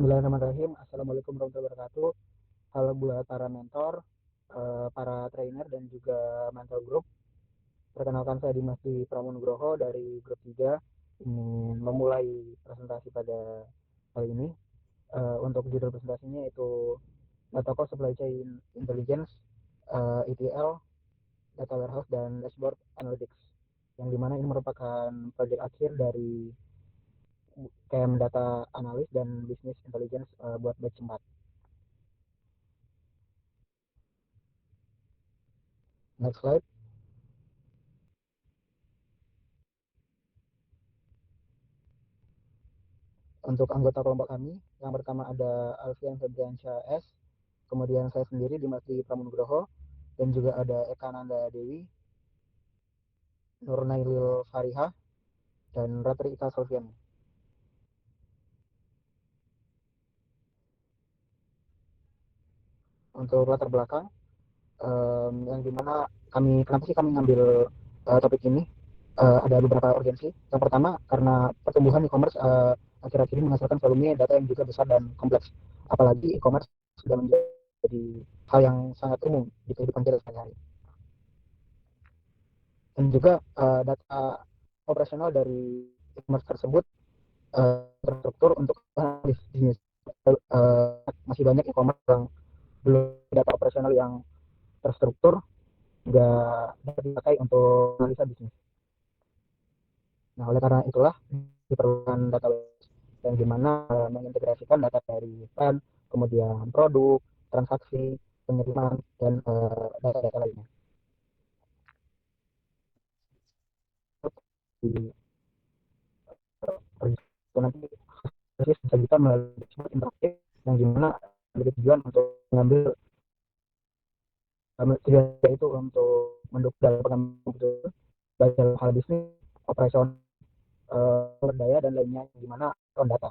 Bismillahirrahmanirrahim. Assalamualaikum warahmatullahi wabarakatuh. Halo buat para mentor, para trainer dan juga mentor grup. Perkenalkan saya Dimas di Pramonugroho dari grup 3. Ingin memulai presentasi pada kali ini. Untuk judul presentasinya itu Data Cost Supply Chain Intelligence, ETL, Data Warehouse, dan Dashboard Analytics. Yang dimana ini merupakan proyek akhir dari KM Data Analyst dan Business Intelligence buat batch 4. Next slide. Untuk anggota kelompok kami, yang pertama ada Alfian Febriansyah S, kemudian saya sendiri Dimas Pramonugroho, dan juga ada Eka Nanda Dewi, Nurnailil Fariha, dan Ratri Ika Solvian. Untuk latar belakang, yang dimana kenapa sih kami ngambil topik ini? Ada beberapa urgensi. Yang pertama, karena pertumbuhan e-commerce akhir-akhir ini menghasilkan volume data yang juga besar dan kompleks. Apalagi e-commerce sudah menjadi hal yang sangat umum di kehidupan kita sehari-hari. Dan juga data operasional dari e-commerce tersebut terstruktur untuk bisnis. Masih banyak e-commerce yang belum data operasional yang terstruktur, nggak dapat dipakai untuk analisa bisnis. Nah, oleh karena itulah diperlukan data yang dimana mengintegrasikan data dari tren, kemudian produk, transaksi, pengiriman, dan data-data lainnya. Nanti bisa kita melalui dashboard interaktif yang dimana ada tujuan untuk mengambil tujuan itu untuk mendukung dalam pengambilan baik dalam hal bisnis, operasional, sumber daya dan lainnya di mana data.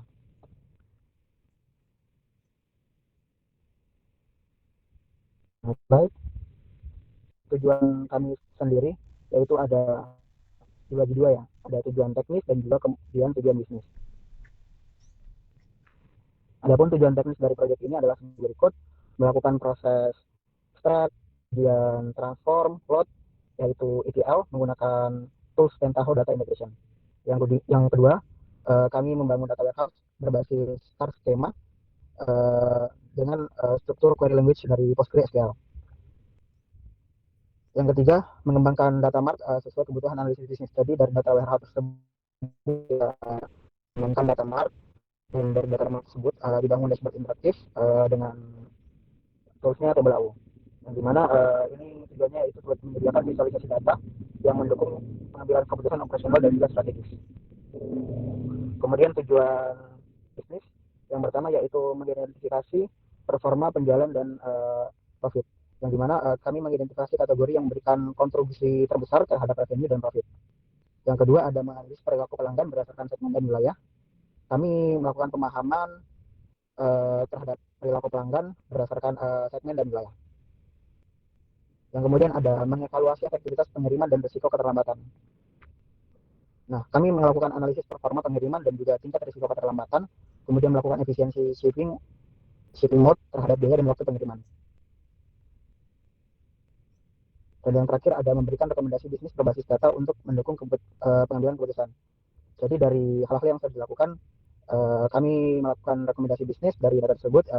Baik, tujuan kami sendiri yaitu ada dibagi dua ya, ada tujuan teknis dan juga kemudian tujuan bisnis. Adapun tujuan teknis dari proyek ini adalah sebagai berikut: melakukan proses extract, kemudian transform, plot, yaitu ETL menggunakan tools Pentaho Data Integration. Yang kedua, kami membangun data warehouse berbasis star schema dengan struktur query language dari PostgreSQL. Yang ketiga, mengembangkan data mart sesuai kebutuhan analisis bisnis. Jadi dari data warehouse tersebut mengembangkan data mart, dan dari data mart tersebut dibangun dashboard interaktif dengan toolsnya TableAU. Yang dimana ini tujuannya itu buat menyediakan visualisasi data yang mendukung pengambilan keputusan operasional dan juga strategis. Kemudian tujuan bisnis yang pertama yaitu mengidentifikasi performa, penjualan, dan profit. Yang dimana kami mengidentifikasi kategori yang memberikan kontribusi terbesar terhadap revenue dan profit. Yang kedua ada menganalisis perilaku pelanggan berdasarkan segmen dan wilayah. Kami melakukan pemahaman terhadap perilaku pelanggan berdasarkan segmen dan wilayah. Yang kemudian ada mengevaluasi efektivitas pengiriman dan risiko keterlambatan. Nah, kami melakukan analisis performa pengiriman dan juga tingkat risiko keterlambatan, kemudian melakukan efisiensi shipping mode terhadap biaya dan waktu pengiriman. Dan yang terakhir ada memberikan rekomendasi bisnis berbasis data untuk mendukung pengambilan keputusan. Jadi dari hal-hal yang sudah dilakukan, kami melakukan rekomendasi bisnis dari data tersebut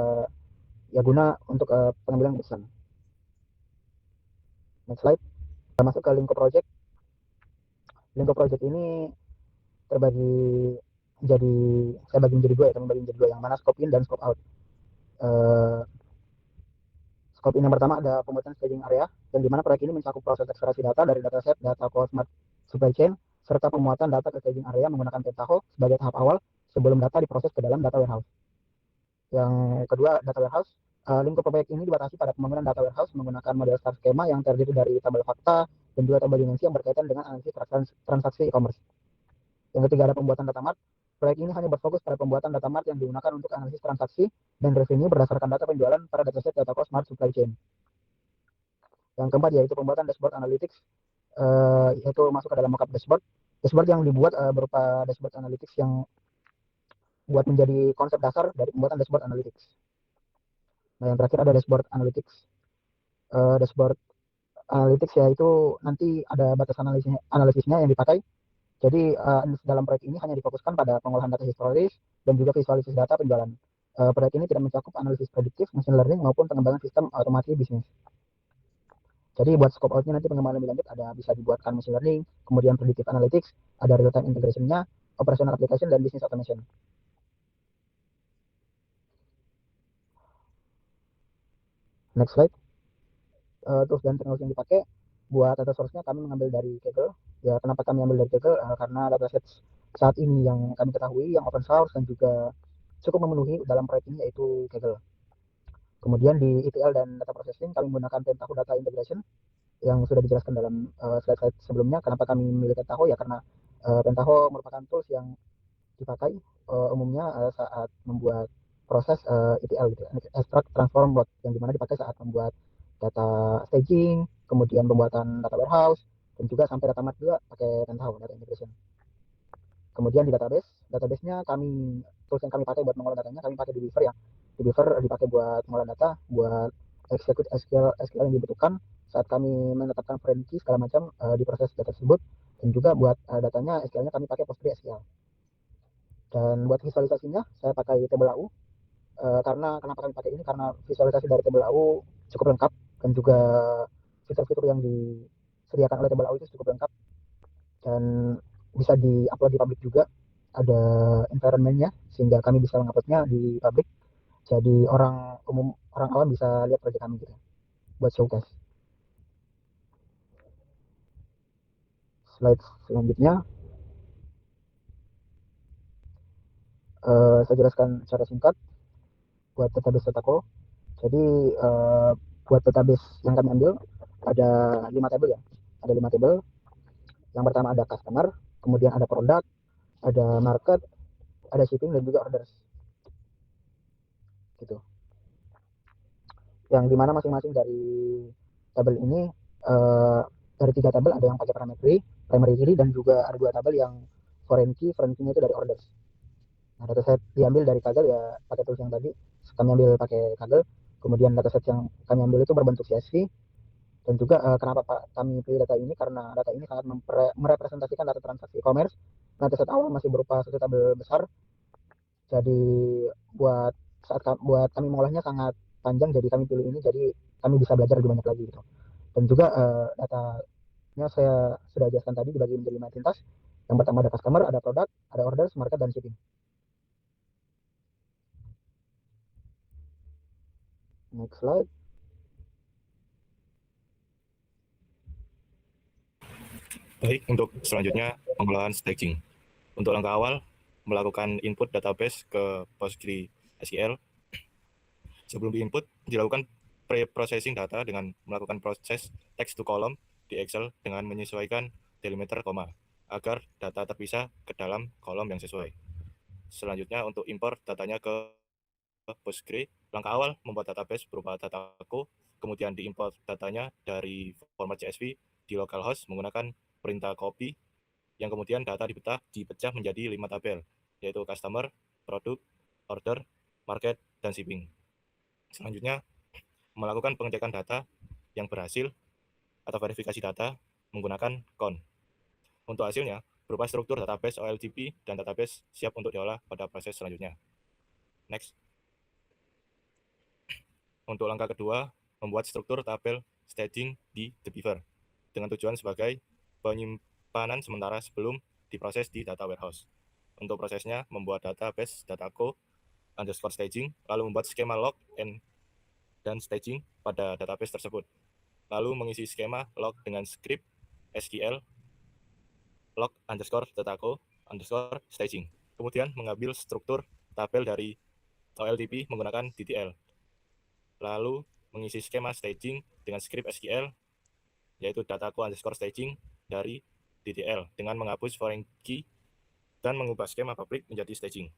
ya guna untuk pengambilan keputusan. Next slide. Kita masuk ke Lingkup Project. Lingkup Project ini terbagi jadi, saya bagi menjadi dua ya, teman bagi menjadi dua, yang mana scope in dan scope out. Scope in yang pertama ada pembuatan staging area, yang dimana proyek ini mencakup proses ekstraksi data dari dataset data smart supply chain serta pemuatan data ke staging area menggunakan Pentaho sebagai tahap awal sebelum data diproses ke dalam data warehouse. Yang kedua, data warehouse. Lingkup proyek ini dibatasi pada pembangunan data warehouse menggunakan model star schema yang terdiri dari tabel fakta dan juga tabel dimensi yang berkaitan dengan analisis transaksi e-commerce. Yang ketiga ada pembuatan data mart. Proyek ini hanya berfokus pada pembuatan data mart yang digunakan untuk analisis transaksi dan revenue berdasarkan data penjualan pada dataset data cost smart supply chain. Yang keempat yaitu pembuatan dashboard analytics, yaitu masuk ke dalam mockup dashboard. Dashboard yang dibuat berupa dashboard analytics yang buat menjadi konsep dasar dari pembuatan dashboard analytics. Nah, yang terakhir ada dashboard analytics. Dashboard analytics yaitu nanti ada batas analisisnya yang dipakai. Jadi dalam proyek ini hanya difokuskan pada pengolahan data historis dan juga visualisasi data penjualan. Proyek ini tidak mencakup analisis prediktif, machine learning maupun pengembangan sistem otomasi bisnis. Jadi buat scope outnya nanti pengembangan lebih lanjut ada bisa dibuatkan machine learning, kemudian predictive analytics, ada real time integration-nya, operational application dan business automation. Next slide. Tools dan teknologi yang dipakai buat data source-nya kami mengambil dari Kaggle. Ya, kenapa kami ambil dari Kaggle? Karena dataset saat ini yang kami ketahui yang open source dan juga cukup memenuhi dalam proyek ini yaitu Kaggle. Kemudian di ETL dan data processing kami menggunakan Pentaho Data Integration yang sudah dijelaskan dalam slide-slide sebelumnya. Kenapa kami memilih Pentaho? Ya karena Pentaho merupakan tools yang dipakai umumnya saat membuat proses ETL gitu, extract transform load, yang dimana dipakai saat membuat data staging, kemudian pembuatan data warehouse, dan juga sampai data mart juga pakai Pentaho data integration. Kemudian di database-nya kami tools yang kami pakai buat mengolah datanya kami pakai di Beaver ya. Di Beaver dipakai buat mengolah data, buat execute SQL yang dibutuhkan saat kami menetapkan foreign key segala macam di proses data tersebut, dan juga buat datanya SQL-nya kami pakai PostgreSQL. Dan buat visualisasinya saya pakai table AU karena kenapa kami pakai ini karena visualisasi dari table AU cukup lengkap dan juga fitur-fitur yang disediakan oleh table AU itu cukup lengkap dan bisa di-upload di publik juga, ada environment-nya sehingga kami bisa menguploadnya di publik, jadi orang umum, orang awam bisa lihat proyek kami gitu buat showcase. Slide selanjutnya saya jelaskan secara singkat buat database Datako. Jadi buat database yang kami ambil ada 5 tabel ya, ada 5 tabel. Yang pertama ada customer, kemudian ada product, ada market, ada shipping dan juga orders gitu. Yang dimana masing-masing dari tabel ini dari 3 tabel ada yang pakai primary key dan juga ada 2 tabel yang foreign key-nya itu dari orders. Nah, dataset diambil dari Kaggle ya pakai tools yang tadi kami ambil pakai Kaggle. Kemudian dataset yang kami ambil itu berbentuk CSV, dan juga kenapa Pak kami pilih data ini karena data ini sangat merepresentasikan data transaksi e-commerce. Nah, dataset awal masih berupa satu tabel besar, jadi buat buat kami mengolahnya sangat panjang, jadi kami pilih ini, jadi kami bisa belajar lebih banyak lagi gitu. Dan juga datanya saya sudah jelaskan tadi dibagi menjadi 5 lintas. Yang pertama ada customer, ada produk, ada orders, market, dan shipping. Next slide. Baik, untuk selanjutnya pengolahan staging. Untuk langkah awal, melakukan input database ke PostgreSQL. Sebelum diinput, dilakukan pre-processing data dengan melakukan proses text to column di Excel dengan menyesuaikan delimiter koma agar data terpisah ke dalam kolom yang sesuai. Selanjutnya untuk import datanya ke Postgre, langkah awal membuat database berupa Datako, kemudian diimport datanya dari format CSV di localhost menggunakan perintah copy, yang kemudian data dipecah menjadi 5 tabel, yaitu customer, produk, order, market, dan shipping. Selanjutnya, melakukan pengecekan data yang berhasil atau verifikasi data menggunakan CON. Untuk hasilnya, berupa struktur database OLTP dan database siap untuk diolah pada proses selanjutnya. Next. Untuk langkah kedua, membuat struktur tabel staging di The Beaver dengan tujuan sebagai penyimpanan sementara sebelum diproses di data warehouse. Untuk prosesnya, membuat database Datako underscore staging, lalu membuat skema log dan staging pada database tersebut. Lalu mengisi skema log dengan script SQL log underscore Datako underscore staging. Kemudian mengambil struktur tabel dari OLTP menggunakan DTL. Lalu mengisi skema staging dengan script SQL, yaitu Datako underscore staging dari DTL dengan menghapus foreign key dan mengubah skema public menjadi staging.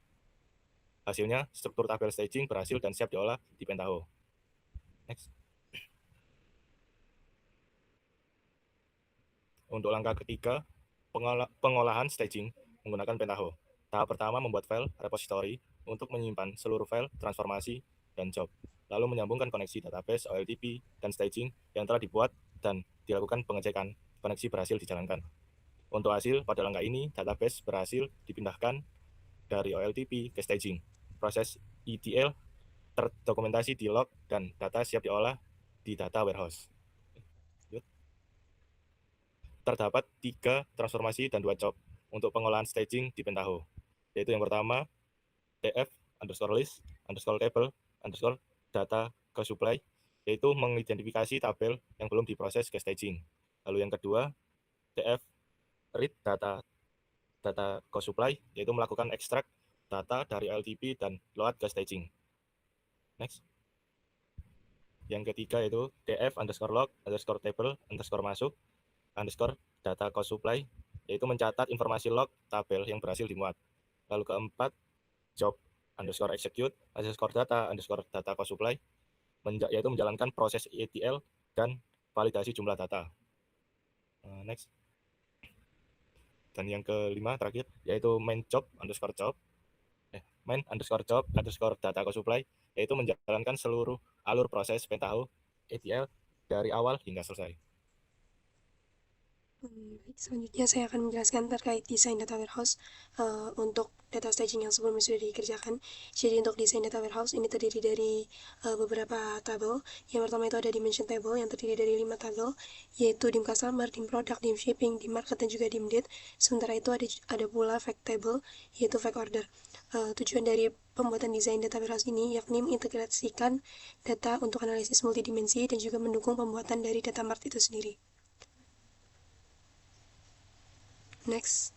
Hasilnya, struktur tabel staging berhasil dan siap diolah di Pentaho. Next. Untuk langkah ketiga, pengolahan staging menggunakan Pentaho. Tahap pertama membuat file repository untuk menyimpan seluruh file, transformasi, dan job, lalu menyambungkan koneksi database, OLTP, dan staging yang telah dibuat dan dilakukan pengecekan koneksi berhasil dijalankan. Untuk hasil, pada langkah ini, database berhasil dipindahkan dari OLTP ke staging. Proses ETL terdokumentasi di log dan data siap diolah di data warehouse. Terdapat 3 transformasi dan 2 job untuk pengolahan staging di Pentaho, yaitu yang pertama df_list_table_data ke supply, yaitu mengidentifikasi tabel yang belum diproses ke staging. Lalu yang kedua df read data ke supply, yaitu melakukan ekstrak data dari LTP dan load ke staging. Next. Yang ketiga yaitu df_log_table_masuk_data cost supply, yaitu mencatat informasi log tabel yang berhasil dimuat. Lalu keempat, job_execute_data_data cost supply, yaitu menjalankan proses ETL dan validasi jumlah data. Next. Dan yang kelima terakhir yaitu main_job_data cost supply, yaitu menjalankan seluruh alur proses Pentaho ETL dari awal hingga selesai. Baik, selanjutnya saya akan menjelaskan terkait desain data warehouse untuk data staging yang sebelumnya sudah dikerjakan. Jadi untuk desain data warehouse ini terdiri dari beberapa tabel. Yang pertama itu ada dimension table yang terdiri dari 5 tabel, yaitu dim customer, dim product, dim shipping, dim market, dan juga dim date. Sementara itu ada pula fact table, yaitu fact order. Tujuan dari pembuatan desain data warehouse ini yakni mengintegrasikan data untuk analisis multidimensi dan juga mendukung pembuatan dari data mart itu sendiri. Next.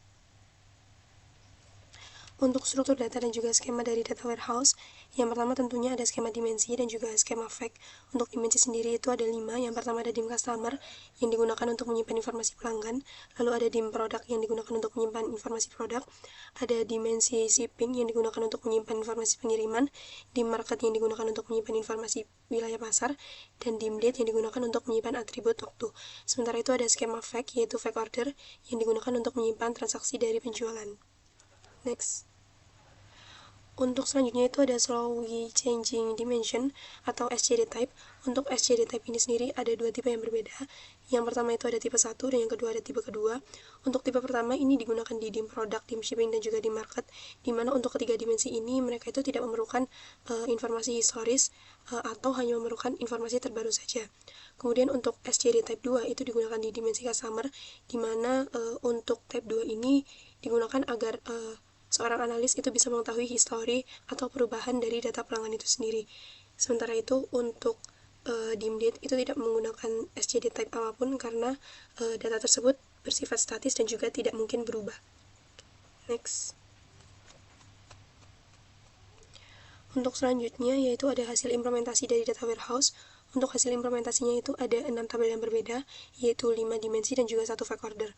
Untuk struktur data dan juga skema dari data warehouse, yang pertama tentunya ada skema dimensi dan juga skema fact. Untuk dimensi sendiri itu ada 5. Yang pertama ada dim customer yang digunakan untuk menyimpan informasi pelanggan, lalu ada dim product yang digunakan untuk menyimpan informasi produk, ada dimensi shipping yang digunakan untuk menyimpan informasi pengiriman, dim market yang digunakan untuk menyimpan informasi wilayah pasar, dan dim date yang digunakan untuk menyimpan atribut waktu. Sementara itu ada skema fact, yaitu fact order yang digunakan untuk menyimpan transaksi dari penjualan. Next. Untuk selanjutnya itu ada slowly changing dimension atau SCD type. Untuk SCD type ini sendiri ada 2 tipe yang berbeda. Yang pertama itu ada tipe 1 dan yang kedua ada tipe kedua. Untuk tipe pertama ini digunakan di dim product, dim shipping, dan juga dim market, di mana untuk ketiga dimensi ini mereka itu tidak memerlukan informasi historis atau hanya memerlukan informasi terbaru saja. Kemudian untuk SCD type 2 itu digunakan di dimensi customer, di mana untuk type 2 ini digunakan agar seorang analis itu bisa mengetahui histori atau perubahan dari data pelanggan itu sendiri. Sementara itu untuk dim date itu tidak menggunakan SCD type apapun karena data tersebut bersifat statis dan juga tidak mungkin berubah. Next. Untuk selanjutnya yaitu ada hasil implementasi dari data warehouse. Untuk hasil implementasinya itu ada 6 tabel yang berbeda, yaitu 5 dimensi dan juga 1 fact order.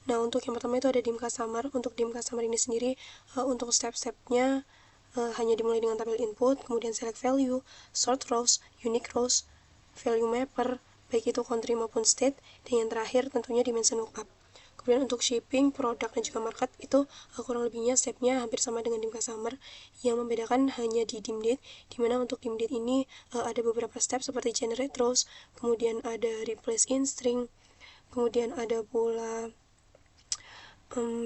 Nah, untuk yang pertama itu ada dim customer. Untuk dim customer ini sendiri, untuk step-stepnya hanya dimulai dengan tabel input, kemudian select value, sort rows, unique rows, value mapper, baik itu country maupun state, dan yang terakhir tentunya dimension lookup. Kemudian untuk shipping, produk, dan juga market itu kurang lebihnya stepnya hampir sama dengan dim customer. Yang membedakan hanya di dim date, dimana untuk dim date ini ada beberapa step seperti generate rows, kemudian ada replace in string, kemudian ada pula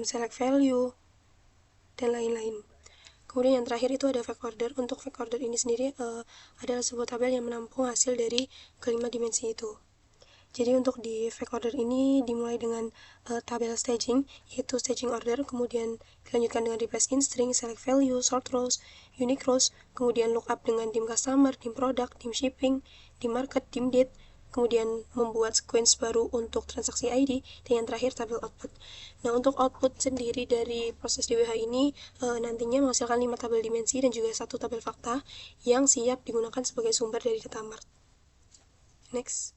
select value, dan lain-lain. Kemudian yang terakhir itu ada fact order. Untuk fact order ini sendiri adalah sebuah tabel yang menampung hasil dari kelima dimensi itu. Jadi untuk di fact order ini dimulai dengan tabel staging, yaitu staging order, kemudian dilanjutkan dengan replace in string, select value, sort rows, unique rows, kemudian lookup dengan dim customer, dim product, dim shipping, dim market, dim date, kemudian membuat sequence baru untuk transaksi ID, dan yang terakhir tabel output. Nah, untuk output sendiri dari proses DWH ini nantinya menghasilkan 5 tabel dimensi dan juga 1 tabel fakta yang siap digunakan sebagai sumber dari data mart. Next.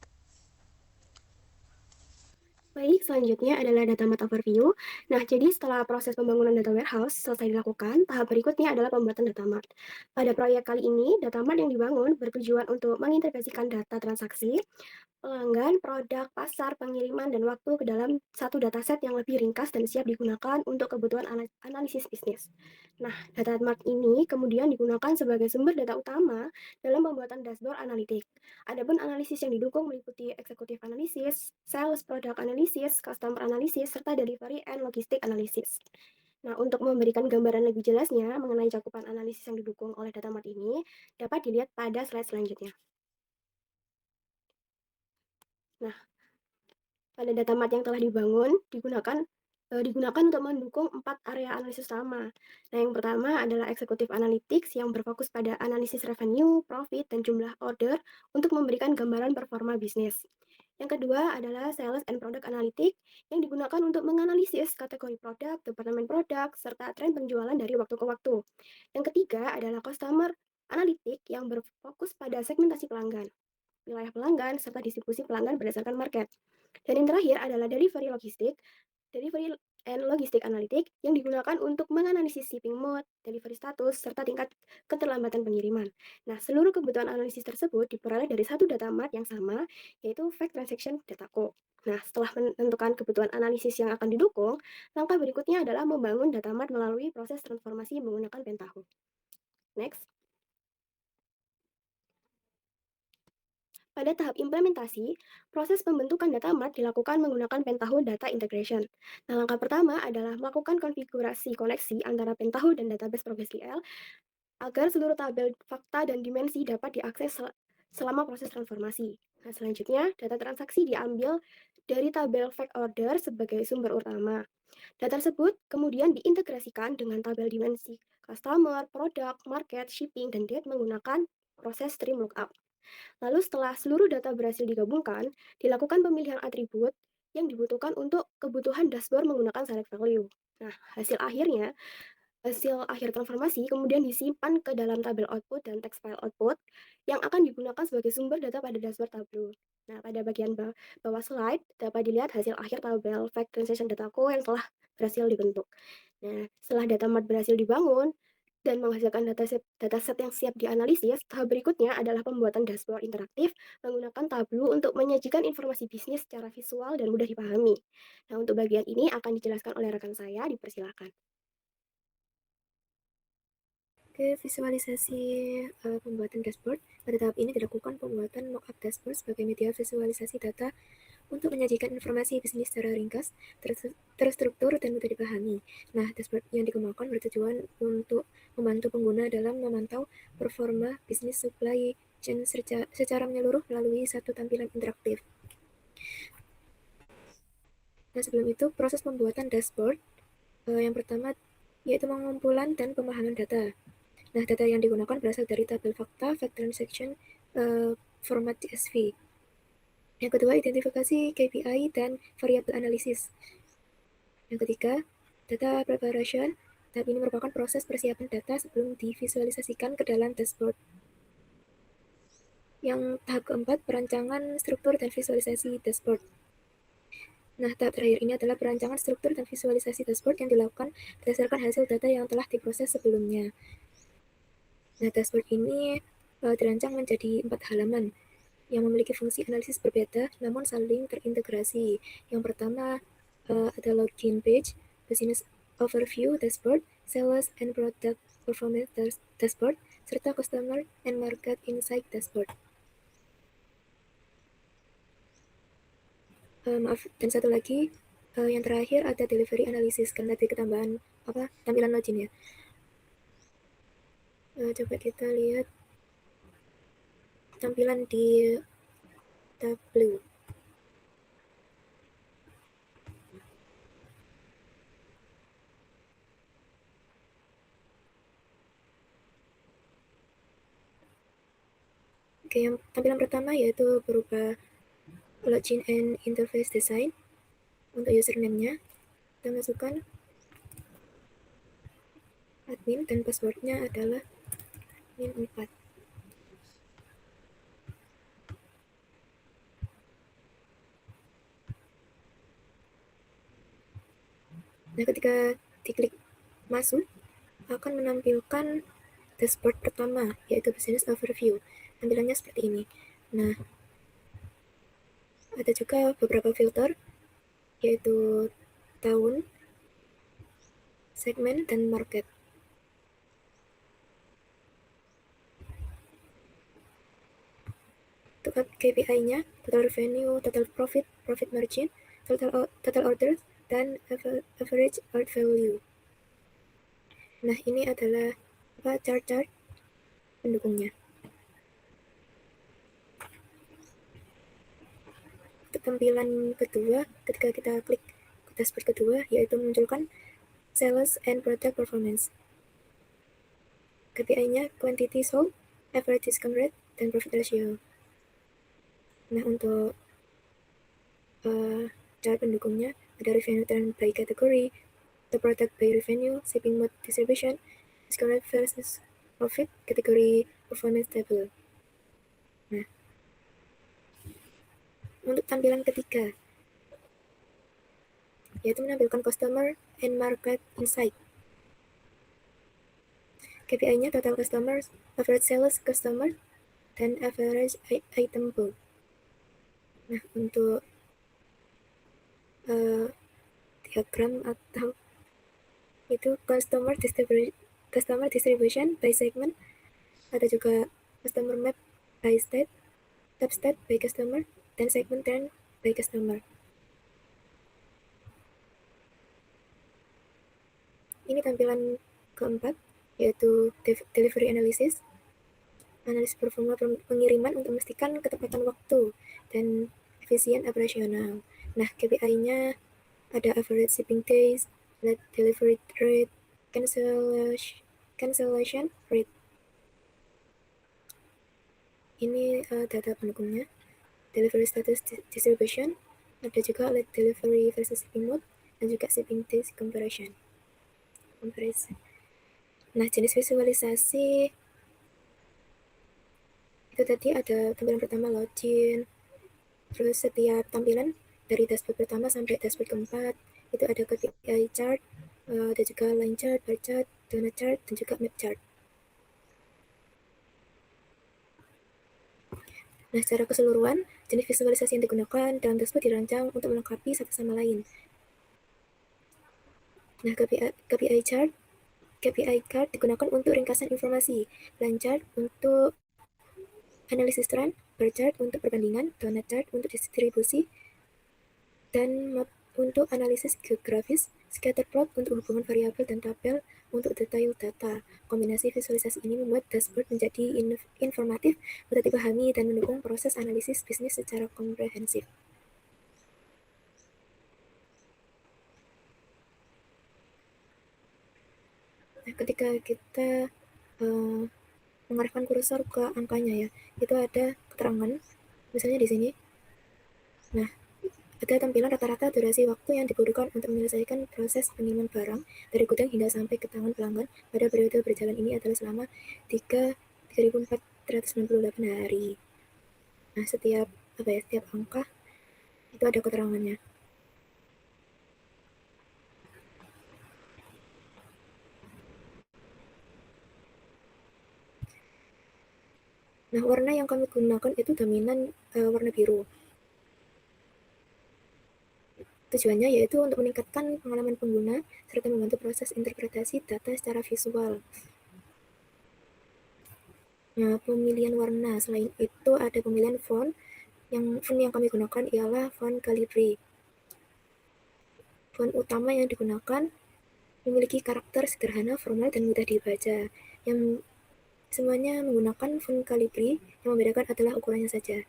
Baik, selanjutnya adalah data mart overview. Nah, jadi setelah proses pembangunan data warehouse selesai dilakukan, tahap berikutnya adalah pembuatan data mart. Pada proyek kali ini, data mart yang dibangun bertujuan untuk mengintegrasikan data transaksi, pelanggan, produk, pasar, pengiriman, dan waktu ke dalam satu dataset yang lebih ringkas dan siap digunakan untuk kebutuhan analisis bisnis. Nah, data mart ini kemudian digunakan sebagai sumber data utama dalam pembuatan dashboard analitik. Adapun analisis yang didukung meliputi eksekutif analisis, sales product analysis, customer analysis, serta delivery and logistic analysis. Nah, untuk memberikan gambaran lebih jelasnya mengenai cakupan analisis yang didukung oleh data mart ini, dapat dilihat pada slide selanjutnya. Nah, pada data mart yang telah dibangun digunakan untuk mendukung 4 area analisis utama. Nah, yang pertama adalah eksekutif analytics yang berfokus pada analisis revenue, profit, dan jumlah order untuk memberikan gambaran performa bisnis. Yang kedua adalah sales and product analytics yang digunakan untuk menganalisis kategori produk, departemen produk, serta tren penjualan dari waktu ke waktu. Yang ketiga adalah customer analytics yang berfokus pada segmentasi pelanggan, wilayah pelanggan, serta distribusi pelanggan berdasarkan market. Dan yang terakhir adalah delivery and logistic analytics yang digunakan untuk menganalisis shipping mode, delivery status, serta tingkat keterlambatan pengiriman. Nah, seluruh kebutuhan analisis tersebut diperoleh dari satu data mart yang sama, yaitu Fact Transaction Dataco. Nah, setelah menentukan kebutuhan analisis yang akan didukung, langkah berikutnya adalah membangun data mart melalui proses transformasi menggunakan Pentaho. Next. Pada tahap implementasi, proses pembentukan data mart dilakukan menggunakan Pentaho Data Integration. Nah, langkah pertama adalah melakukan konfigurasi koneksi antara Pentaho dan database ProgressDL agar seluruh tabel fakta dan dimensi dapat diakses selama proses transformasi. Nah, selanjutnya, data transaksi diambil dari tabel fact order sebagai sumber utama. Data tersebut kemudian diintegrasikan dengan tabel dimensi customer, produk, market, shipping, dan date menggunakan proses stream lookup. Lalu setelah seluruh data berhasil digabungkan, dilakukan pemilihan atribut yang dibutuhkan untuk kebutuhan dashboard menggunakan select value. Nah, hasil akhir transformasi kemudian disimpan ke dalam tabel output dan text file output yang akan digunakan sebagai sumber data pada dashboard Tableau. Nah, pada bagian bawah slide dapat dilihat hasil akhir tabel Fact Transaction Dataco yang telah berhasil dibentuk. Nah, setelah data mart berhasil dibangun, dan menghasilkan dataset yang siap dianalisis, tahap berikutnya adalah pembuatan dashboard interaktif menggunakan Tableau untuk menyajikan informasi bisnis secara visual dan mudah dipahami. Nah, untuk bagian ini akan dijelaskan oleh rekan saya, dipersilakan. Oke, visualisasi pembuatan dashboard. Pada tahap ini dilakukan pembuatan mockup dashboard sebagai media visualisasi data untuk menyajikan informasi bisnis secara ringkas, terstruktur, dan mudah dipahami. Nah, dashboard yang dikembangkan bertujuan untuk membantu pengguna dalam memantau performa bisnis supply chain secara menyeluruh melalui satu tampilan interaktif. Nah, sebelum itu, proses pembuatan dashboard yang pertama yaitu pengumpulan dan pemahaman data. Nah, data yang digunakan berasal dari tabel fakta, fact transaction, format CSV. Yang kedua, identifikasi KPI dan variabel analisis. Yang ketiga, data preparation. Tahap ini merupakan proses persiapan data sebelum divisualisasikan ke dalam dashboard. Yang tahap keempat, perancangan struktur dan visualisasi dashboard. Nah, tahap terakhir ini adalah perancangan struktur dan visualisasi dashboard yang dilakukan berdasarkan hasil data yang telah diproses sebelumnya. Nah, dashboard ini dirancang menjadi 4 halaman yang memiliki fungsi analisis berbeda namun saling terintegrasi. Yang pertama ada login page, business overview dashboard, sales and product performance dashboard, serta customer and market insight dashboard. Maaf, dan satu lagi yang terakhir ada delivery analysis karena ada ketambahan tampilan login ya. Coba kita lihat tampilan di Tableau. Oke, yang tampilan pertama yaitu berupa login and interface design. Untuk username-nya, kita masukkan admin dan passwordnya adalah min4. Nah, ketika diklik masuk, akan menampilkan dashboard pertama, yaitu Business Overview. Tampilannya seperti ini. Nah, ada juga beberapa filter, yaitu tahun, segmen, dan market. Untuk KPI-nya, total revenue, total profit, profit margin, total orders, dan average order value. Nah, ini adalah chart-chart pendukungnya. Untuk tampilan kedua, ketika kita klik ke dashboard kedua, yaitu memunculkan sales and product performance. KPI-nya quantity sold, average discount rate, dan profit ratio. Nah, untuk chart pendukungnya ada revenue trend by category, the product by revenue, shipping mode distribution, discount rate versus profit, kategori performance table. Nah, untuk tampilan ketiga, yaitu menampilkan customer and market insight. KPI-nya total customers, average sales customer, dan average item pool. Nah, untuk diagram atau itu customer distribution by segment, ada juga customer map by state, top state by customer, dan segment trend by customer. Ini tampilan keempat, yaitu delivery analysis, analisis performa pengiriman untuk memastikan ketepatan waktu dan efisien operasional. Nah, KPI-nya ada average shipping days, late delivery rate, cancellation rate. Ini data pendukungnya. Delivery status distribution, ada juga late delivery versus shipping mode, dan juga shipping days comparison. Nah, jenis visualisasi itu tadi ada tampilan pertama login, terus setiap tampilan dari dashboard pertama sampai dashboard keempat itu ada KPI chart, ada juga line chart, bar chart, donut chart, dan juga map chart. Nah, secara keseluruhan, jenis visualisasi yang digunakan dalam dashboard dirancang untuk melengkapi satu sama lain. Nah, KPI chart, KPI card digunakan untuk ringkasan informasi, line chart untuk analisis trend, bar chart untuk perbandingan, donut chart untuk distribusi, dan map untuk analisis geografis, scatter plot untuk hubungan variabel, dan tabel untuk detail data. Kombinasi visualisasi ini membuat dashboard menjadi informatif, mudah dipahami, dan mendukung proses analisis bisnis secara komprehensif. Nah, ketika kita mengarahkan kursor ke angkanya ya, itu ada keterangan, misalnya di sini. Nah, ada tampilan rata-rata durasi waktu yang dibutuhkan untuk menyelesaikan proses pengiriman barang dari gudang hingga sampai ke tangan pelanggan pada periode berjalan ini adalah selama 3.498 hari. Nah, setiap angka itu ada keterangannya. Nah, warna yang kami gunakan itu dominan warna biru. Tujuannya yaitu untuk meningkatkan pengalaman pengguna serta membantu proses interpretasi data secara visual. Nah, pemilihan warna, selain itu ada pemilihan font. Font yang kami gunakan ialah font Calibri. Font utama yang digunakan memiliki karakter sederhana, formal, dan mudah dibaca. Yang semuanya menggunakan font Calibri, yang membedakan adalah ukurannya saja.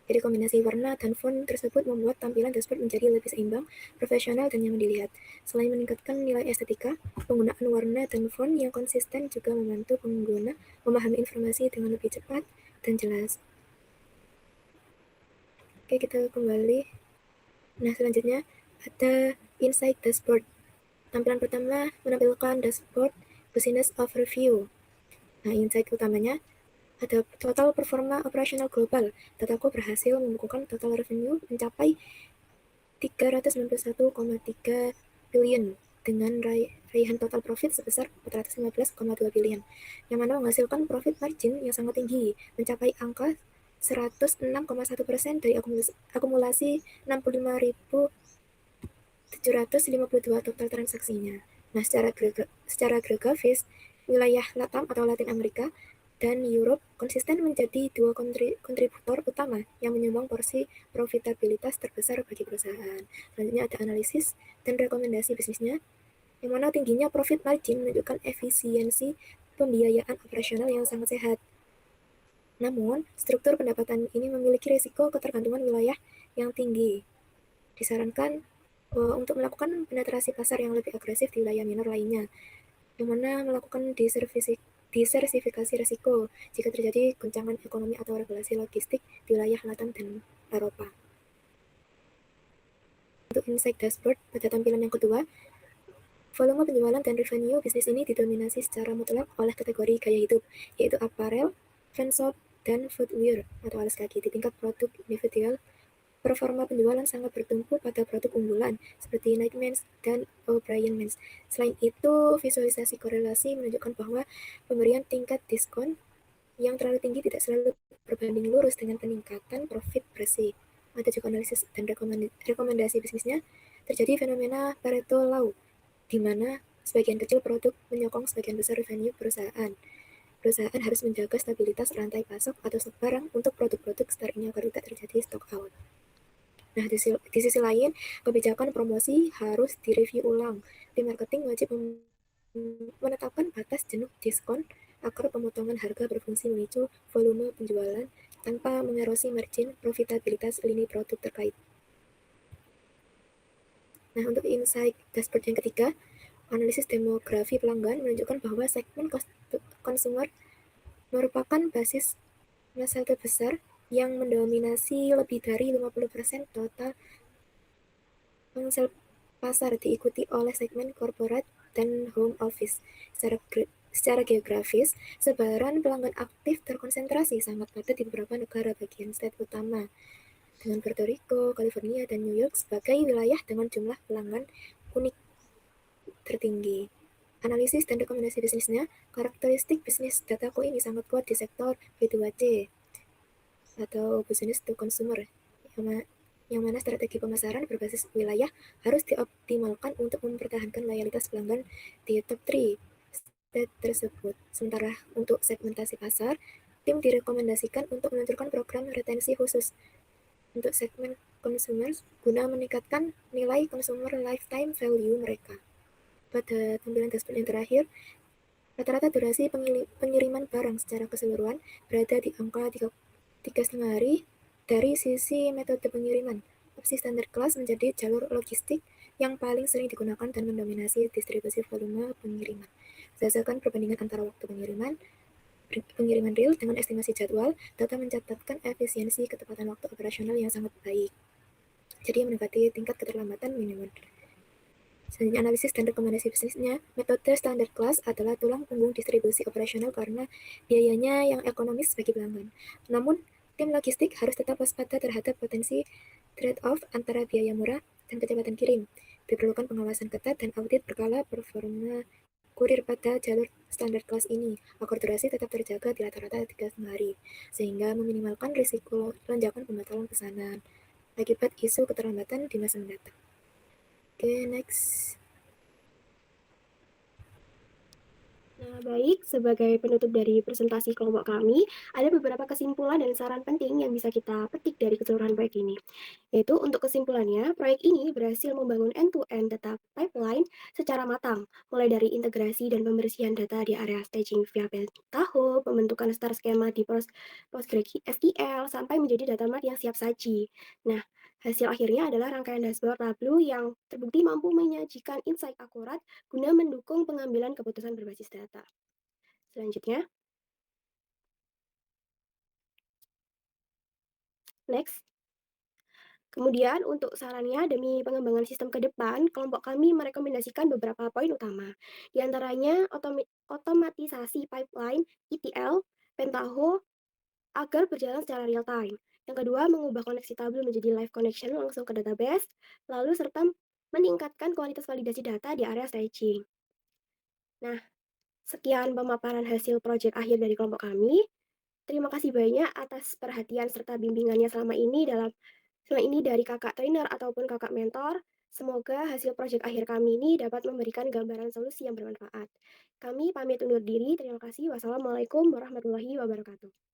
Jadi kombinasi warna dan font tersebut membuat tampilan dashboard menjadi lebih seimbang, profesional, dan nyaman dilihat. Selain meningkatkan nilai estetika, penggunaan warna dan font yang konsisten juga membantu pengguna memahami informasi dengan lebih cepat dan jelas. Oke, kita kembali. Nah, selanjutnya ada Insight Dashboard. Tampilan pertama menampilkan dashboard Business Overview. Nah, insight utamanya ada total performa operasional global. Dataku berhasil membukukan total revenue mencapai 391,3 billion dengan raihan total profit sebesar 415,2 billion, yang mana menghasilkan profit margin yang sangat tinggi, mencapai angka 106,1% dari akumulasi 65.752 total transaksinya. Nah, secara geografis, wilayah LATAM atau Latin Amerika dan Europe konsisten menjadi dua kontributor utama yang menyumbang porsi profitabilitas terbesar bagi perusahaan. Selanjutnya ada analisis dan rekomendasi bisnisnya, yang mana tingginya profit margin menunjukkan efisiensi pembiayaan operasional yang sangat sehat. Namun, struktur pendapatan ini memiliki risiko ketergantungan wilayah yang tinggi. Disarankan untuk melakukan penetrasi pasar yang lebih agresif di wilayah minor lainnya, yang mana melakukan diversifikasi risiko jika terjadi goncangan ekonomi atau regulasi logistik di wilayah LATAM dan Eropa. Untuk insight dashboard pada tampilan yang kedua, volume penjualan dan revenue bisnis ini didominasi secara mutlak oleh kategori gaya hidup, yaitu apparel, fansop, dan footwear atau alas kaki. Di tingkat produk individual, performa penjualan sangat bertumpu pada produk unggulan seperti Nike Men's dan O'Brien Men's. Selain itu, visualisasi korelasi menunjukkan bahwa pemberian tingkat diskon yang terlalu tinggi tidak selalu berbanding lurus dengan peningkatan profit bersih. Ada juga analisis dan rekomendasi bisnisnya. Terjadi fenomena Pareto Law, di mana sebagian kecil produk menyokong sebagian besar revenue perusahaan. Perusahaan harus menjaga stabilitas rantai pasok atau stok barang untuk produk-produk star ini agar tidak terjadi stock out. Nah, di sisi lain, kebijakan promosi harus direview ulang. Tim marketing wajib menetapkan batas jenuh diskon agar pemotongan harga berfungsi memicu volume penjualan tanpa mengerosi margin profitabilitas lini produk terkait. Nah, untuk insight dashboard yang ketiga, analisis demografi pelanggan menunjukkan bahwa segmen konsumer merupakan basis massa terbesar yang mendominasi lebih dari 50% total ponsel pasar, diikuti oleh segmen corporate dan home office. Secara geografis, sebaran pelanggan aktif terkonsentrasi sangat padat di beberapa negara bagian state utama, dengan Puerto Rico, California, dan New York sebagai wilayah dengan jumlah pelanggan unik tertinggi. Analisis dan rekomendasi bisnisnya, karakteristik bisnis dataku ini sangat kuat di sektor B2C atau business to consumer, yang mana strategi pemasaran berbasis wilayah harus dioptimalkan untuk mempertahankan loyalitas pelanggan di top 3 state tersebut. Sementara untuk segmentasi pasar, tim direkomendasikan untuk meluncurkan program retensi khusus untuk segmen consumers guna meningkatkan nilai consumer lifetime value mereka. Pada tampilan dashboard yang terakhir, rata-rata durasi pengiriman barang secara keseluruhan berada di angka 3,5 hari. Dari sisi metode pengiriman, opsi standar kelas menjadi jalur logistik yang paling sering digunakan dan mendominasi distribusi volume pengiriman. Berdasarkan perbandingan antara waktu pengiriman real dengan estimasi jadwal, data mencatatkan efisiensi ketepatan waktu operasional yang sangat baik. Jadi mendapati tingkat keterlambatan minimum. Selanjutnya, analisis dan rekomendasi bisnisnya, metode standar kelas adalah tulang punggung distribusi operasional karena biayanya yang ekonomis bagi pelanggan. Namun, tim logistik harus tetap waspada terhadap potensi trade-off antara biaya murah dan kecepatan kirim. Diperlukan pengawasan ketat dan audit berkala performa kurir pada jalur standar kelas ini, agar durasi tetap terjaga di rata-rata 3,5 hari, sehingga meminimalkan risiko lonjakan pembatalan pesanan akibat isu keterlambatan di masa mendatang. Oke, next. Nah, baik, sebagai penutup dari presentasi kelompok kami, ada beberapa kesimpulan dan saran penting yang bisa kita petik dari keseluruhan proyek ini. Yaitu untuk kesimpulannya, proyek ini berhasil membangun end-to-end data pipeline secara matang, mulai dari integrasi dan pembersihan data di area staging via Pentaho, pembentukan star skema di PostgreSQL, sampai menjadi data mart yang siap saji. Nah, hasil akhirnya adalah rangkaian dashboard Tableau yang terbukti mampu menyajikan insight akurat guna mendukung pengambilan keputusan berbasis data. Selanjutnya, next. Kemudian untuk sarannya demi pengembangan sistem ke depan, kelompok kami merekomendasikan beberapa poin utama. Di antaranya otomatisasi pipeline ETL, Pentaho, agar berjalan secara real time. Yang kedua, mengubah koneksi Tableau menjadi live connection langsung ke database, lalu serta meningkatkan kualitas validasi data di area staging. Nah, sekian pemaparan hasil proyek akhir dari kelompok kami. Terima kasih banyak atas perhatian serta bimbingannya selama ini dari kakak trainer ataupun kakak mentor. Semoga hasil proyek akhir kami ini dapat memberikan gambaran solusi yang bermanfaat. Kami pamit undur diri. Terima kasih. Wassalamualaikum warahmatullahi wabarakatuh.